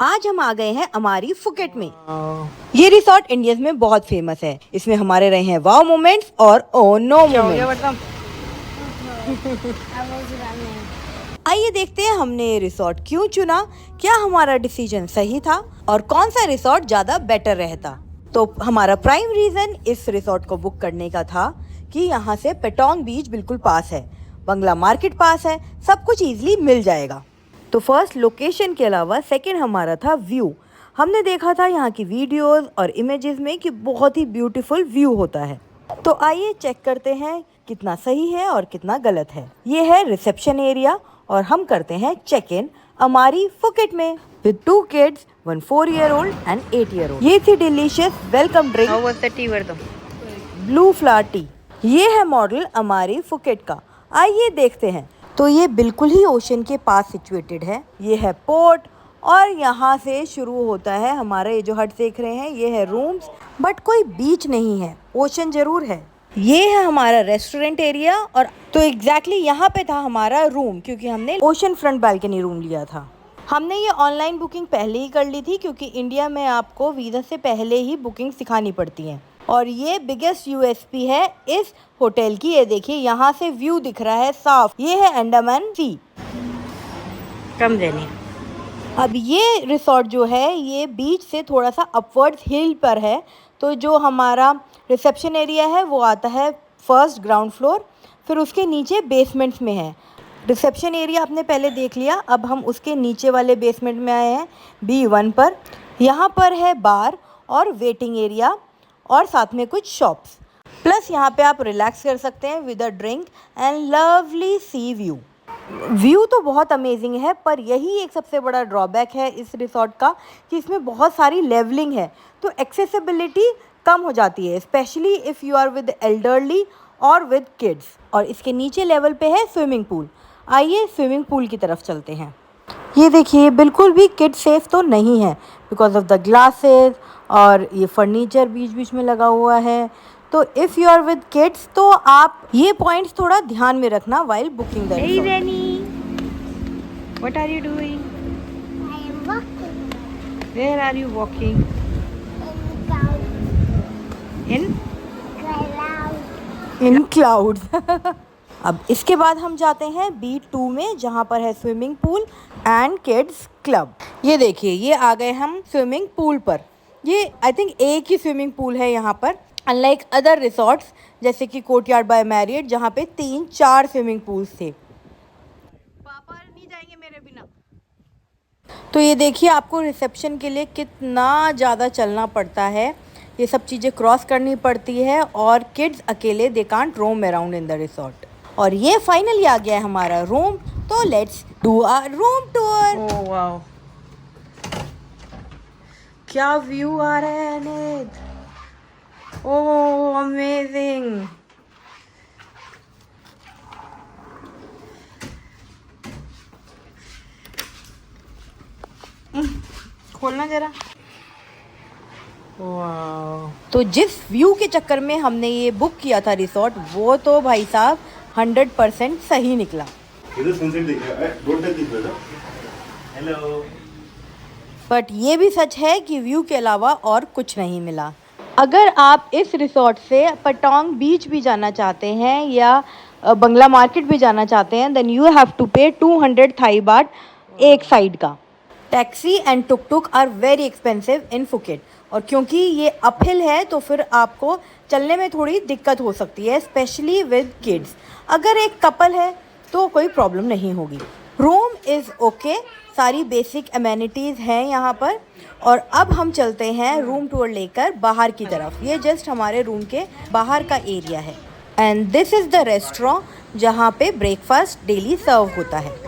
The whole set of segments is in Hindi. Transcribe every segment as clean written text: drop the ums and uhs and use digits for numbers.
आज हम आ गए हैं हमारी फुकेट में। ये रिसोर्ट इंडिया में बहुत फेमस है। इसमें हमारे रहे हैं वाव मोमेंट्स और ओ नो मोमेंट्स। आइए देखते हैं हमने ये रिसोर्ट क्यों चुना, क्या हमारा डिसीजन सही था और कौन सा रिसोर्ट ज्यादा बेटर रहता। तो हमारा प्राइम रीजन इस रिसोर्ट को बुक करने का था कि यहाँ से पेटोंग बीच बिल्कुल पास है, बंगला मार्केट पास है, सब कुछ इजीली मिल जाएगा। तो फर्स्ट लोकेशन के अलावा सेकंड हमारा था व्यू। हमने देखा था यहाँ की वीडियोस और इमेजेस में कि बहुत ही ब्यूटीफुल व्यू होता है। तो आइए चेक करते हैं कितना सही है और कितना गलत है। ये है रिसेप्शन एरिया और हम करते हैं चेक इन हमारी फुकेट में with 2 kids, 1 4-year-old and 8-year-old। ये थी delicious welcome drink blue flower T. ये है मॉडल हमारी फुकेट का। आइए देखते हैं। तो ये बिल्कुल ही ओशन के पास सिचुएटेड है। ये है पोर्ट और यहाँ से शुरू होता है हमारा ये जो हट देख रहे हैं, ये है रूम्स, बट कोई बीच नहीं है, ओशन जरूर है। ये है हमारा रेस्टोरेंट एरिया और तो एग्जैक्टली यहाँ पे था हमारा रूम, क्योंकि हमने ओशन फ्रंट बालकनी रूम लिया था। हमने ये ऑनलाइन बुकिंग पहले ही कर ली थी, क्योंकि इंडिया में आपको वीज़ा से पहले ही बुकिंग सिखानी पड़ती है। और ये बिगेस्ट यूएसपी है इस होटल की। ये देखिए यहाँ से व्यू दिख रहा है साफ। ये है अंडमान सी। कम देने। अब ये रिसोर्ट जो है ये बीच से थोड़ा सा अपवर्ड्स हिल पर है। तो जो हमारा रिसेप्शन एरिया है वो आता है फर्स्ट ग्राउंड फ्लोर, फिर उसके नीचे बेसमेंट्स में है। रिसेप्शन एरिया आपने पहले देख लिया, अब हम उसके नीचे वाले बेसमेंट में आए हैं B1 पर। यहाँ पर है बार और वेटिंग एरिया और साथ में कुछ शॉप्स, प्लस यहाँ पे आप रिलैक्स कर सकते हैं with a drink and lovely C view. View तो बहुत अमेजिंग है, पर यही एक सबसे बड़ा ड्रॉबैक है इस रिसोर्ट का कि इसमें बहुत सारी लेवलिंग है, तो एक्सेसिबिलिटी कम हो जाती है, specially if you are with elderly और विद किड्स। और इसके नीचे लेवल पे है स्विमिंग पूल। आइए स्विमिंग पूल की तरफ चलते हैं। ये देखिए बिल्कुल भी किड सेफ तो नहीं है बिकॉज ऑफ द ग्लासेस और ये फर्नीचर बीच बीच में लगा हुआ है। तो if you are with kids तो आप ये पॉइंट्स थोड़ा ध्यान में रखना while booking the resort. Hey Reni, what are you doing? I am walking. Where are you walking? In clouds. In clouds. अब इसके बाद हम जाते हैं B2 में, जहाँ पर है swimming pool and kids club. ये देखिए ये आ गए हम स्विमिंग पूल पर। ये आई थिंक एक ही स्विमिंग पूल है यहाँ पर, अनलाइक अदर रिसोर्ट्स जैसे कि कोर्टयार्ड बाय मैरियट जहाँ पे 3-4 स्विमिंग पूल्स थे। पापा नहीं जाएंगे मेरे बिना। तो ये देखिए आपको रिसेप्शन के लिए कितना ज़्यादा चलना पड़ता है, ये सब चीज़ें क्रॉस करनी पड़ती है और किड्स अकेले they can't roam around in the resort. और ये फाइनली आ गया है हमारा रूम, तो let's do our room tour. Oh wow, क्या व्यू आ रहा है अनित, ओह अमेजिंग। खोलना जरा। वाओ, तो जिस व्यू के चक्कर में हमने ये बुक किया था रिसोर्ट, वो तो भाई साहब 100% सही निकला। इधर सनसेट दिख रहा है, डोंट टच दिख रहा है। हेलो। बट ये भी सच है कि व्यू के अलावा और कुछ नहीं मिला। अगर आप इस रिसोर्ट से पेटोंग बीच भी जाना चाहते हैं या बंगला मार्केट भी जाना चाहते हैं, देन यू हैव टू पे 200 थाई बाट एक साइड का। Taxi and took took are very expensive in Phuket, और क्योंकि ये अपहिल है तो फिर आपको चलने में थोड़ी दिक्कत हो सकती है, स्पेशली विद किड्स। अगर एक कपल है तो कोई प्रॉब्लम नहीं होगी। रूम इज़ ओके, सारी बेसिक अमेनिटीज़ हैं यहाँ पर। और अब हम चलते हैं रूम टूर लेकर बाहर की तरफ। ये जस्ट हमारे रूम के बाहर का एरिया है and this is the restaurant जहाँ पे ब्रेकफास्ट डेली सर्व होता है।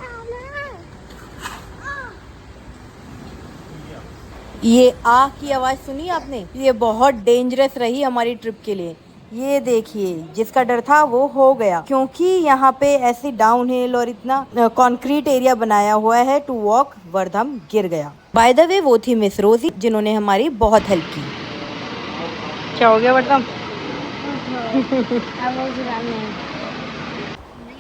ये आ की आवाज़ सुनी आपने, ये बहुत डेंजरस रही हमारी ट्रिप के लिए। ये देखिए जिसका डर था वो हो गया, क्योंकि यहाँ पे ऐसे डाउन हिल और इतना कंक्रीट एरिया बनाया हुआ है टू वॉक, वर्धम गिर गया। बाय द वे वो थी मिस रोजी जिन्होंने हमारी बहुत हेल्प की। क्या हो गया वर्धम?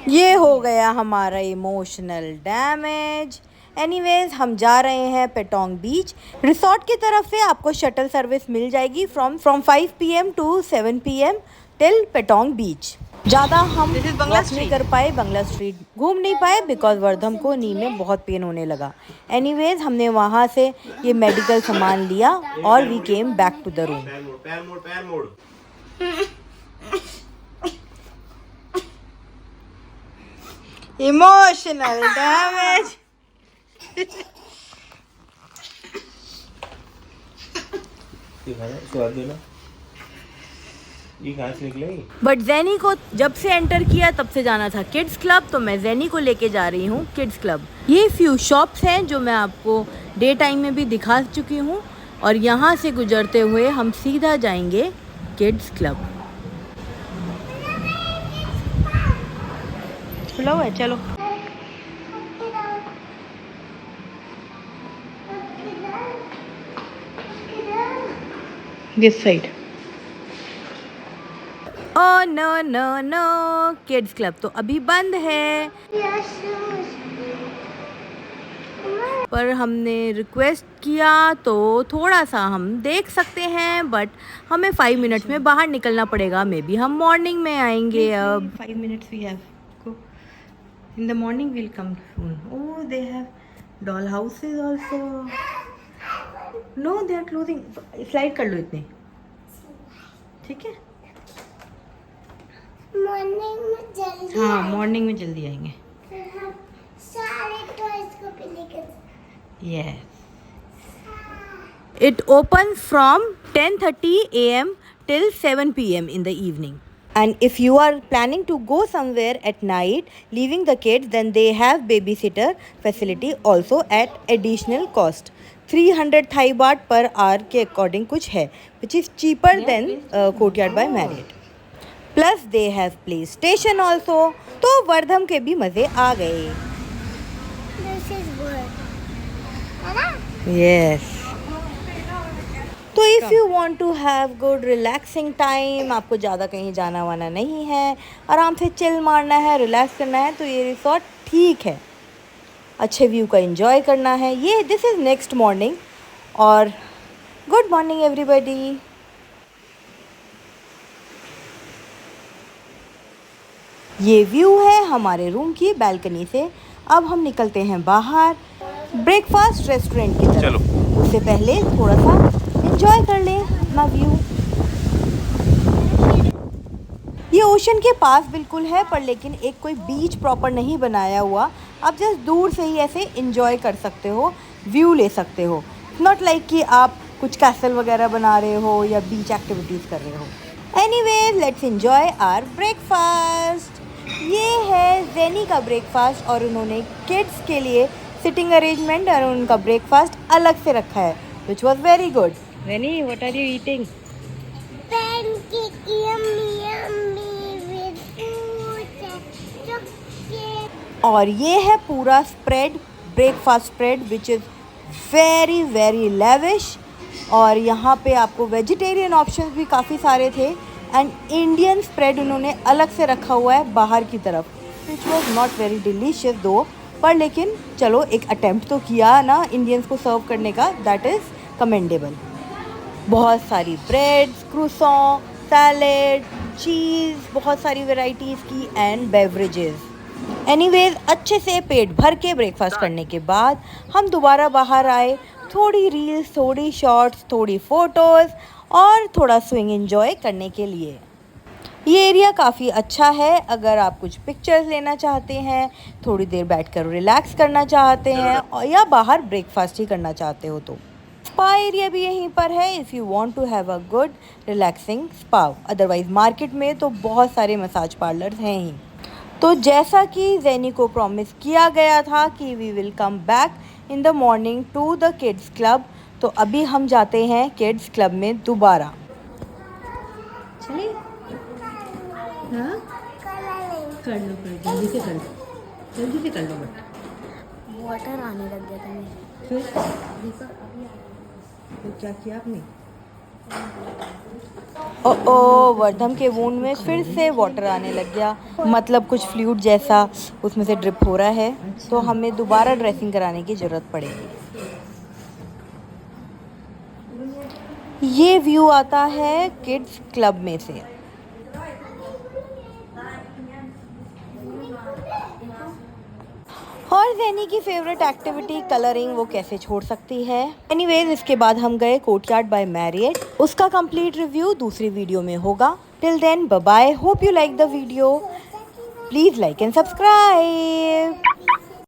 ये हो गया हमारा इमोशनल डैमेज एनीवेज हम जा रहे हैं पेटोंग बीच। रिसोर्ट की तरफ से आपको शटल सर्विस मिल जाएगी from 5 PM to 7 PM till Patong beach. ज़्यादा हम वॉक नहीं कर पाए, बंगला स्ट्रीट घूम नहीं पाए बिकॉज वर्धम को नी में बहुत पेन होने लगा। एनीवेज हमने वहाँ से ये मेडिकल सामान लिया और we came back to the room. Pan mode emotional damage. But Jenny को जब से एंटर किया तब से जाना था किड्स क्लब, तो मैं जैनी को लेके जा रही हूँ किड्स क्लब। ये फ्यू शॉप्स हैं जो मैं आपको डे टाइम में भी दिखा चुकी हूँ और यहाँ से गुजरते हुए हम सीधा जाएंगे किड्स क्लब। खुला हुआ है, चलो। This side. Oh no no no, kids club तो अभी बंद है, पर हमने रिक्वेस्ट किया तो थोड़ा सा हम देख सकते हैं, बट हमें 5 मिनट्स में बाहर निकलना पड़ेगा। मे बी हम मॉर्निंग में आएंगे। अब 5 minutes we have, in the morning will come soon. Oh they have doll houses also. No they are closing. Slide कर लो इतने, ठीक है। मॉर्निंग में जल्दी हाँ मॉर्निंग में जल्दी आएंगे। फिर हम सारे टॉयज को भी लेकर। Yes. It opens from 10:30 AM till 7 PM in the evening. And if you are planning to go somewhere at night, leaving the kids, then they have babysitter facility also at additional cost. 300 Thai baht per hour के according कुछ है, which is cheaper than Courtyard by Marriott. Plus they have PlayStation also. तो वर्धम के भी मज़े आ गए। This is good. है ना? Yes. तो if you want to have good relaxing time, आपको ज़्यादा कहीं जाना वाना नहीं है, आराम से चिल मारना है, रिलैक्स करना है, तो ये रिसोर्ट ठीक है। अच्छे व्यू का एंजॉय करना है। ये दिस इज़ नेक्स्ट मॉर्निंग और गुड मॉर्निंग एवरीबॉडी। ये व्यू है हमारे रूम की बैल्कनी से। अब हम निकलते हैं बाहर ब्रेकफास्ट रेस्टोरेंट की तरफ। उससे पहले थोड़ा सा एंजॉय कर लें अपना व्यू। ये ओशन के पास बिल्कुल है, पर लेकिन एक कोई बीच प्रॉपर नहीं बनाया हुआ। आप जस्ट दूर से ही ऐसे एंजॉय कर सकते हो, व्यू ले सकते हो। नॉट लाइक कि आप कुछ कैसल वगैरह बना रहे हो या बीच एक्टिविटीज़ कर रहे हो। Anyways let's enjoy our breakfast. ये है जेनी का ब्रेकफास्ट और उन्होंने किड्स के लिए सिटिंग अरेंजमेंट और उनका ब्रेकफास्ट अलग से रखा है, which was very good. Jenny what are you eating? Pancake yummy yummy with fruit and chocolate. और ये है पूरा spread, breakfast spread which is very very lavish. और यहाँ पे आपको वेजिटेरियन ऑप्शंस भी काफ़ी सारे थे एंड इंडियन स्प्रेड उन्होंने अलग से रखा हुआ है बाहर की तरफ, which was not very delicious दो, पर लेकिन चलो एक अटेम्प्ट तो किया ना इंडियंस को सर्व करने का, दैट इज़ कमेंडेबल। बहुत सारी ब्रेड्स, क्रूसॉन, सैलेड, चीज़, बहुत सारी वैरायटीज़ की एंड बेवरेजेस। एनीवेज अच्छे से पेट भर के ब्रेकफास्ट करने के बाद हम दोबारा बाहर आए, थोड़ी रील्स, थोड़ी शॉर्ट्स, थोड़ी फ़ोटोज़ और थोड़ा स्विंग एंजॉय करने के लिए। ये एरिया काफ़ी अच्छा है अगर आप कुछ पिक्चर्स लेना चाहते हैं, थोड़ी देर बैठकर रिलैक्स करना चाहते हैं और या बाहर ब्रेकफास्ट ही करना चाहते हो तो। स्पा एरिया भी यहीं पर है if you want to have a good relaxing spa. Otherwise market में तो बहुत सारे मसाज पार्लर्स हैं ही। तो जैसा कि जेनी को प्रॉमिस किया गया था कि we will come back in the morning to the kids club, तो अभी हम जाते हैं किड्स क्लब में दोबारा। चलिए हाँ कर लो, जल्दी से कर लो, जल्दी से कर लो। बट वाटर आने लग गया था मेरे। फिर क्या किया आपने? ओ वर्धम के वूंड में फिर से वाटर आने लग गया, मतलब कुछ फ्लूइड जैसा उसमें से ड्रिप हो रहा है, तो हमें दोबारा ड्रेसिंग कराने की ज़रूरत पड़ेगी। ये व्यू आता है किड्स क्लब में से। और ज़ैनी की फेवरेट एक्टिविटी कलरिंग वो कैसे छोड़ सकती है। एनीवेज इसके बाद हम गए कोर्टयार्ड बाय मैरियट, उसका कंप्लीट रिव्यू दूसरी वीडियो में होगा। Till then bye bye, hope you like the video, please like and subscribe.